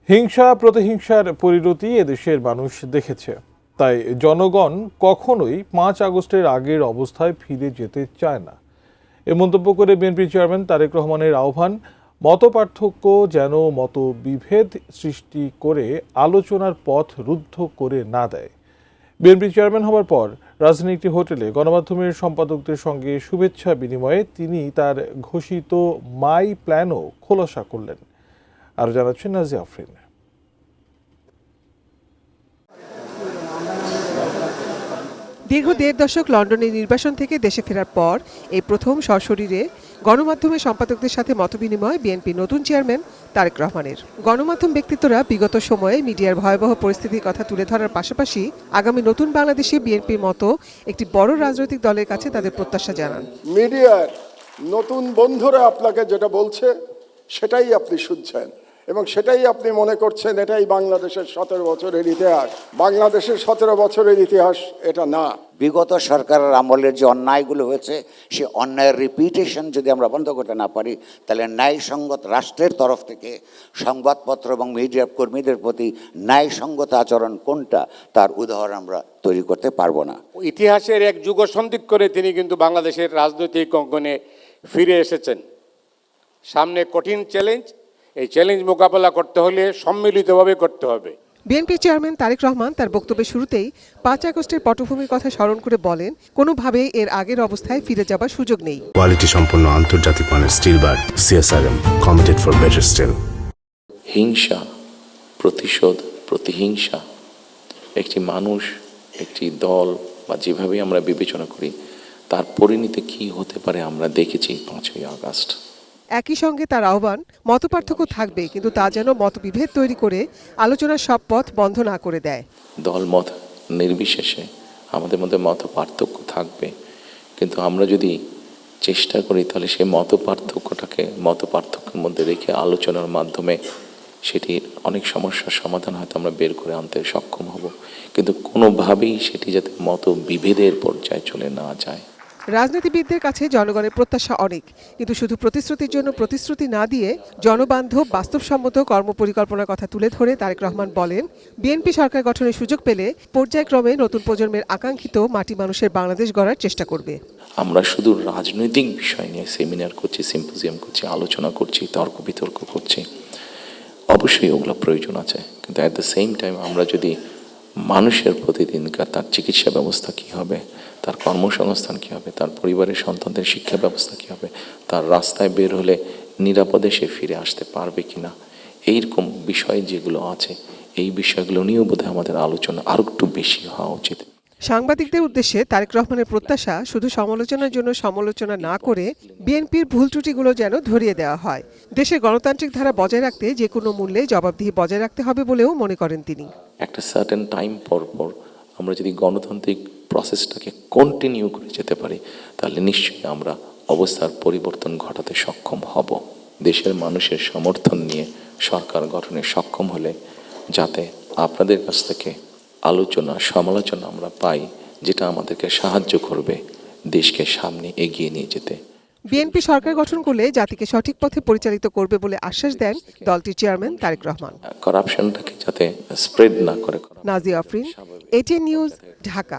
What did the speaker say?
হিংসা প্রতিহিংসার পরিণতি এদেশের মানুষ দেখেছে, তাই জনগণ কখনোই 5 আগস্টের আগের অবস্থায় ফিরে যেতে চায় না। এ মন্তব্য করে বিএনপি চেয়ারম্যান তারেক রহমানের আহ্বান, মতপার্থক্য যেন মতবিভেদ সৃষ্টি করে আলোচনার পথ রুদ্ধ করে না দেয়। বিএনপি চেয়ারম্যান হওয়ার পর রাজধানীর একটি হোটেলে গণমাধ্যমের সম্পাদকদের সঙ্গে শুভেচ্ছা বিনিময়ে তিনি তার ঘোষিত মাই প্ল্যানও খোলাসা করলেন। আরও জানাচ্ছেন নাজিয়া আফরিন। দীর্ঘ 1.5 দশক লন্ডনের নির্বাসন থেকে দেশে ফেরার পর এই প্রথম সশরীরে গণমাধ্যমের সম্পাদকদের সাথে মতবিনিময় বিএনপি নতুন চেয়ারম্যান তারেক রহমানের। গণমাধ্যম ব্যক্তিত্বরা বিগত সময়ে মিডিয়ার ভয়াবহ পরিস্থিতির কথা তুলে ধরার পাশাপাশি আগামী নতুন বাংলাদেশে বিএনপির মতো একটি বড় রাজনৈতিক দলের কাছে তাদের প্রত্যাশা জানান। মিডিয়ার নতুন বন্ধুরা আপনাকে যেটা বলছে সেটাই আপনি শুনছেন এবং সেটাই আপনি মনে করছেন এটাই বাংলাদেশের 17 বছরের ইতিহাস। বাংলাদেশের 17 বছরের ইতিহাস এটা না। বিগত সরকারের আমলের যে অন্যায়গুলো হয়েছে সে অন্যায়ের রিপিটেশন যদি আমরা বন্ধ করতে না পারি, তাহলে ন্যায়সঙ্গত রাষ্ট্রের তরফ থেকে সংবাদপত্র এবং মিডিয়া কর্মীদের প্রতি ন্যায়সঙ্গত আচরণ কোনটা তার উদাহরণ আমরা তৈরি করতে পারবো না। ইতিহাসের এক যুগ সন্ধিক করে তিনি কিন্তু বাংলাদেশের রাজনৈতিক অঙ্গনে ফিরে এসেছেন। সামনে কঠিন চ্যালেঞ্জ, এই চ্যালেঞ্জ মোকাবেলা করতে হলে সম্মিলিতভাবে করতে হবে। বিএনপি চেয়ারম্যান তারেক রহমান তার বক্তব্যের শুরুতেই 5 আগস্টের পটভূমির কথা স্মরণ করে বলেন, কোনোভাবেই এর আগের অবস্থায় ফিরে যাবার সুযোগ নেই। কোয়ালিটি সম্পন্ন আন্তর্জাতিক মানের still bar CSRM, committed for better still. হিংসা, প্রতিশোধ, প্রতিহিংসা একটি মানুষ, একটি দল বা যেভাবে আমরা বিবেচনা করি তার পরিণতি কি হতে পারে আমরা দেখেছি 5ই আগস্ট। একই সঙ্গে তার আহ্বান, মতপার্থক্য থাকবে কিন্তু তা যেন মতবিভেদ তৈরি করে আলোচনার সব পথ বন্ধ না করে দেয়। দল মত নির্বিশেষে আমাদের মধ্যে মত পার্থক্য থাকবে, কিন্তু আমরা যদি চেষ্টা করি তাহলে সেই মত পার্থক্যের মধ্যে রেখে আলোচনার মাধ্যমে সেটি অনেক সমস্যার সমাধান হয়তো আমরা বের করে আনতে সক্ষম হব, কিন্তু কোনোভাবেই সেটি যাতে মত বিভেদের পর্যায়ে চলে না যায়। রাজনীতিবিদদের কাছে জনগণের প্রত্যাশা অনেক, কিন্তু শুধু প্রতিশ্রুতির জন্য প্রতিশ্রুতি না দিয়ে জনবান্ধব বাস্তবসম্মত কর্মপরিকল্পনার কথা তুলে ধরে তারেক রহমান বলেন, বিএনপি সরকার গঠনের সুযোগ পেলে পর্যায়ক্রমে নতুন প্রজন্মের আকাঙ্ক্ষিত মাটি মানুষের বাংলাদেশ গড়ার চেষ্টা করবে। আমরা শুধু রাজনৈতিক বিষয় নিয়ে সেমিনার করছি, সিম্পোজিয়াম করছি, আলোচনা করছি, তর্ক বিতর্ক করছি, অবশ্যই ওগুলো প্রয়োজন আছে, কিন্তু অ্যাট দ্য সেম টাইম আমরা যদি মানুষের প্রতিদিনকার তার চিকিৎসা ব্যবস্থা কী হবে, তার কর্মসংস্থান কী হবে, তার পরিবারের সন্তানদের শিক্ষা ব্যবস্থা কী হবে, তার রাস্তায় বের হলে নিরাপদে সে ফিরে আসতে পারবে কিনা, এইরকম বিষয় যেগুলো আছে এই বিষয়গুলো নিয়েও বোধহয় আমাদের আলোচনা আরও একটু বেশি হওয়া উচিত। সাংবাদিকদের উদ্দেশ্যে তারেক রহমানের প্রত্যাশা, শুধু সমালোচনার জন্য সমালোচনা না করে বিএনপির ভুল ত্রুটিগুলো যেন ধরিয়ে দেওয়া হয়। দেশের গণতান্ত্রিক ধারা বজায় রাখতে যে কোনো মূল্যে জবাবদিহি বজায় রাখতে হবে বলেও মনে করেন তিনি। একটা সার্টেন টাইম পর আমরা যদি গণতান্ত্রিক প্রসেসটাকে কন্টিনিউ করে যেতে পারি তাহলে নিশ্চয়ই আমরা অবস্থার পরিবর্তন ঘটাতে সক্ষম হব। দেশের মানুষের সমর্থন নিয়ে সরকার গঠনে সক্ষম হলে যাতে আপনাদের কাছ থেকে আলোচনা সমালোচনা আমরা পাই, যেটা আমাদেরকে সাহায্য করবে দেশকে সামনে এগিয়ে নিয়ে যেতে। বিএনপি সরকার গঠন করলে জাতিকে সঠিক পথে পরিচালিত করবে বলে আশ্বাস দেন দলটির চেয়ারম্যান তারেক রহমান। করাপশনটাকে যাতে স্প্রেড না করে। Nazia Afrin, ATN news, Dhaka.